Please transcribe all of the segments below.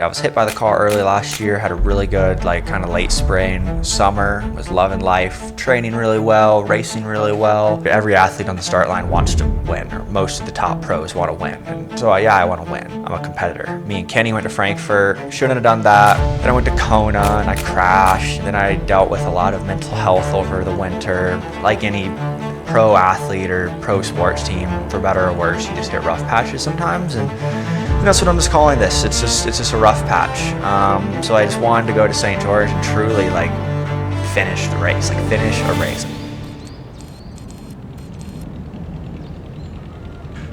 I was hit by the car early last year, had a really good, like, kind of late spring, summer, was loving life, training really well, racing really well. Every athlete on the start line wants to win, or most of the top pros want to win. And so, yeah, I want to win. I'm a competitor. Me and Kenny went to Frankfurt, shouldn't have done that. Then I went to Kona and I crashed. Then I dealt with a lot of mental health over the winter. Like any pro athlete or pro sports team, for better or worse, you just hit rough patches sometimes, and that's what I'm just calling this. It's just a rough patch. So I just wanted to go to St. George and truly, like, finish the race, like finish a race.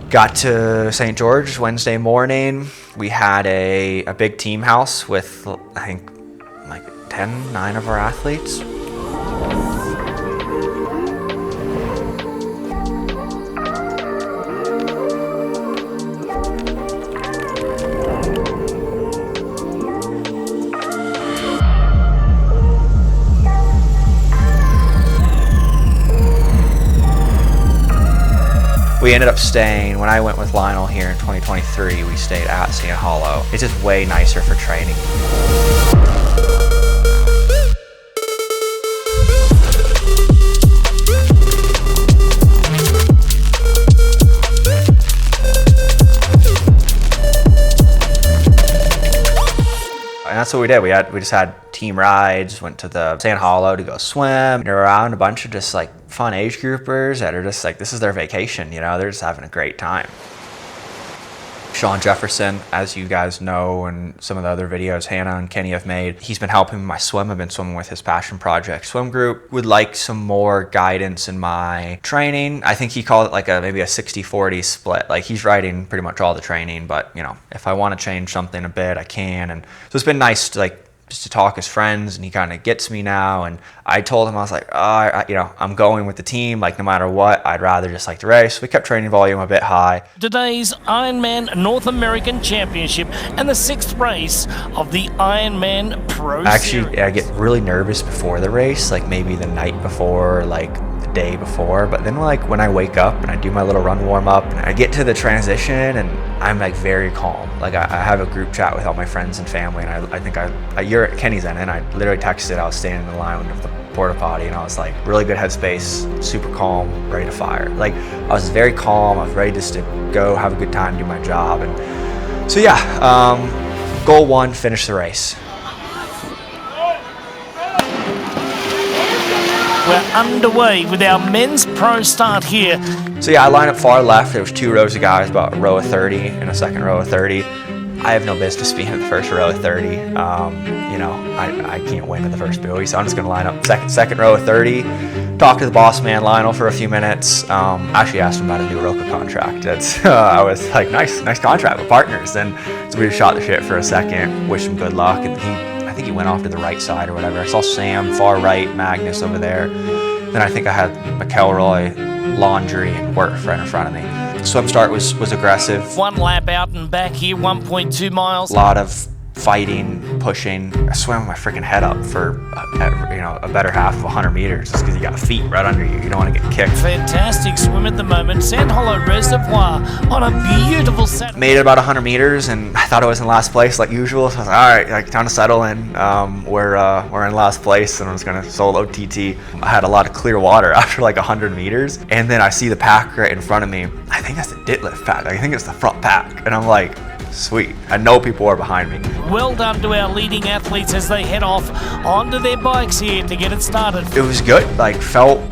Got to St. George Wednesday morning. We had a big team house with, I think, like 9 of our athletes. We ended up staying, when I went with Lionel here in 2023, we stayed at Sand Hollow. It's just way nicer for training. And that's what we did. We just had team rides, went to the Sand Hollow to go swim. You're around a bunch of just like fun age groupers that are just like, this is their vacation, you know, they're just having a great time. Sean Jefferson, as you guys know, and some of the other videos Hannah and Kenny have made, he's been helping my swim. I've been swimming with his passion project swim group. Would like some more guidance in my training. I think he called it like maybe a 60-40 split. Like, he's writing pretty much all the training, but you know, if I want to change something a bit, I can. And so it's been nice to just to talk as friends, and he kind of gets me now. And I told him, I was like, I'm going with the team, like no matter what, I'd rather just like to race. We kept training volume a bit high. Today's Ironman North American Championship and the 6th race of the Ironman Pro Series. I get really nervous before the race, like maybe the night before, like the day before, but then like when I wake up and I do my little run warm up and I get to the transition, and I'm like very calm. Like I have a group chat with all my friends and family, and I think you're at Kenny's in, and I literally texted, I was standing in the line of the porta potty, and I was like, really good headspace, super calm, ready to fire. Like, I was very calm, I was ready just to go have a good time, do my job. And so yeah, goal 1, finish the race. We're underway with our men's pro start here. So yeah, I line up far left. There was 2 rows of guys, about a row of 30 and a second row of 30. I have no business being in the first row of 30. You know, I can't win in the first buoy, so I'm just going to line up second row of 30, talk to the boss man, Lionel, for a few minutes. Actually asked him about a new Roca contract. I was like, nice contract with partners. And so we just shot the shit for a second, wished him good luck, and I think he went off to the right side or whatever. I saw Sam far right, Magnus over there. Then I think I had McElroy, Laundry, and Worth right in front of me. Swim start was aggressive. 1 lap out and back here, 1.2 miles. A lot of fighting, pushing. I swam with my freaking head up for a better half of 100 meters just because you got feet right under you. You don't want to get kicked. Fantastic swim at the moment. Sand Hollow Reservoir on a beautiful Saturday. Made it about 100 meters, and I thought I was in last place like usual. So I was like, all right, like, time to settle in. We're in last place, and I was gonna solo TT. I had a lot of clear water after like 100 meters, and then I see the pack right in front of me. I think that's the Ditlift pack. I think it's the front pack, and I'm like, sweet. I know people are behind me. Well done to our leading athletes as they head off onto their bikes here to get it started. It was good. Like, felt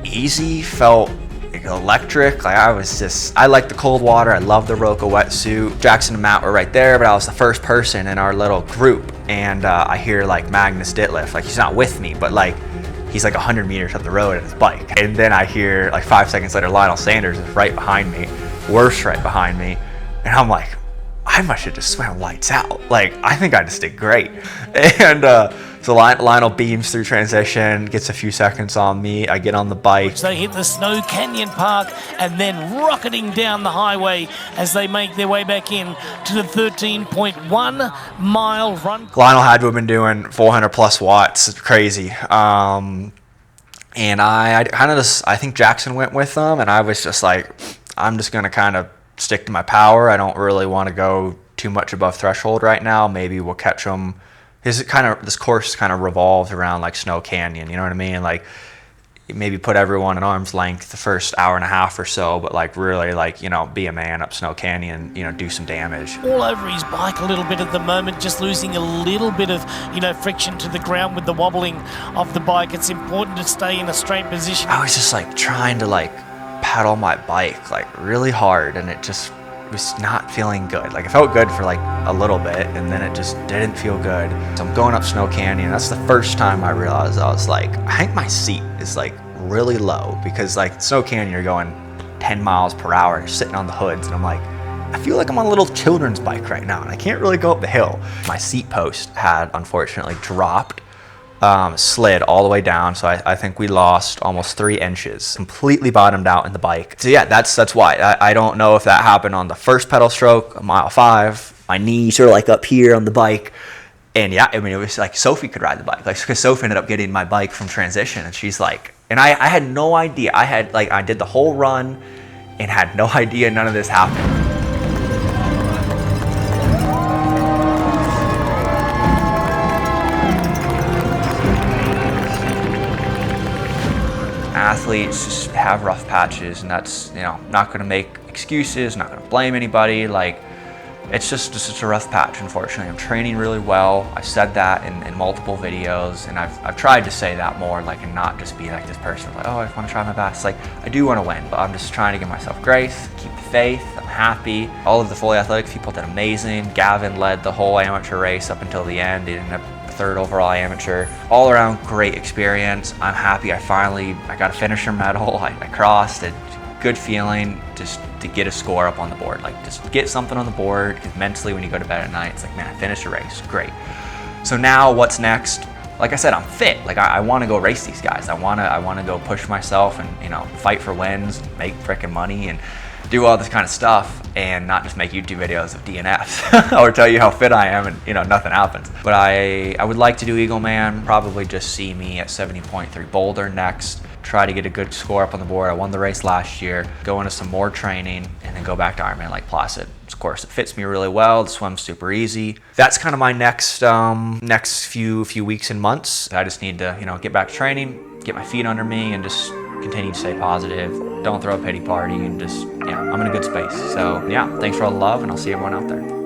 easy, felt like electric. Like, I like the cold water. I love the Roca wetsuit. Jackson and Matt were right there, but I was the first person in our little group. And I hear like Magnus Ditlift, like, he's not with me, but like, he's like 100 meters up the road on his bike. And then I hear like 5 seconds later, Lionel Sanders is right behind me, Worth's right behind me. And I'm like, I must have just swam lights out. Like, I think I just did great. And so Lionel beams through transition, gets a few seconds on me. I get on the bike. They hit the Snow Canyon Park and then rocketing down the highway as they make their way back in to the 13.1 mile run. Lionel had to have been doing 400 plus watts. It's crazy. And I kind of just, I think Jackson went with them, and I was just like, I'm just going to kind of stick to my power. I don't really want to go too much above threshold right now, maybe we'll catch them. This course kind of revolves around like Snow Canyon, you know what I mean? Like maybe put everyone at arm's length the first hour and a half or so, but like really like, you know, be a man up Snow Canyon, you know, do some damage. All over his bike a little bit at the moment, just losing a little bit of, you know, friction to the ground with the wobbling of the bike. It's important to stay in a straight position. I was just like trying to like pedal my bike like really hard, and it just was not feeling good. Like it felt good for like a little bit, and then it just didn't feel good. So I'm going up Snow Canyon. That's the first time I realized, I was like, I think my seat is like really low, because like Snow Canyon, you're going 10 miles per hour, you're sitting on the hoods, and I'm like, I feel like I'm on a little children's bike right now, and I can't really go up the hill. My seat post had unfortunately dropped, slid all the way down, so I think we lost almost 3 inches, completely bottomed out in the bike. So yeah, that's why. I don't know if that happened on the first pedal stroke, mile 5. My knees are like up here on the bike. And yeah, I mean, it was like Sophie could ride the bike. Like, because Sophie ended up getting my bike from transition, and she's like, and I had no idea. I did the whole run and had no idea none of this happened. Athletes just have rough patches, and that's, you know, not going to make excuses, not going to blame anybody. Like, it's just a rough patch, unfortunately. I'm training really well. I said that in multiple videos, and I've tried to say that more, like, and not just be like this person, like, oh, I just want to try my best. Like, I do want to win, but I'm just trying to give myself grace, keep the faith. I'm happy. All of the fully athletic people did amazing. Gavin led the whole amateur race up until the end. He ended up 3rd overall amateur. All around great experience. I'm happy. I got a finisher medal. I crossed it. Good feeling just to get a score up on the board. Like, just get something on the board, because mentally when you go to bed at night, it's like, man, I finished a race, great. So now what's next? Like I said, I'm fit. Like I want to go race these guys. I want to go push myself and, you know, fight for wins, make frickin' money, and do all this kind of stuff, and not just make YouTube videos of DNFs or tell you how fit I am and, you know, nothing happens. But I would like to do Eagle Man, probably just see me at 70.3 Boulder next, try to get a good score up on the board. I won the race last year, go into some more training, and then go back to Ironman Lake Placid. Of course, it fits me really well. The swim's super easy. That's kind of my next few weeks and months. I just need to, you know, get back to training, get my feet under me, and just continue to stay positive. Don't throw a pity party, and just, yeah, I'm in a good space. So yeah, thanks for all the love, and I'll see everyone out there.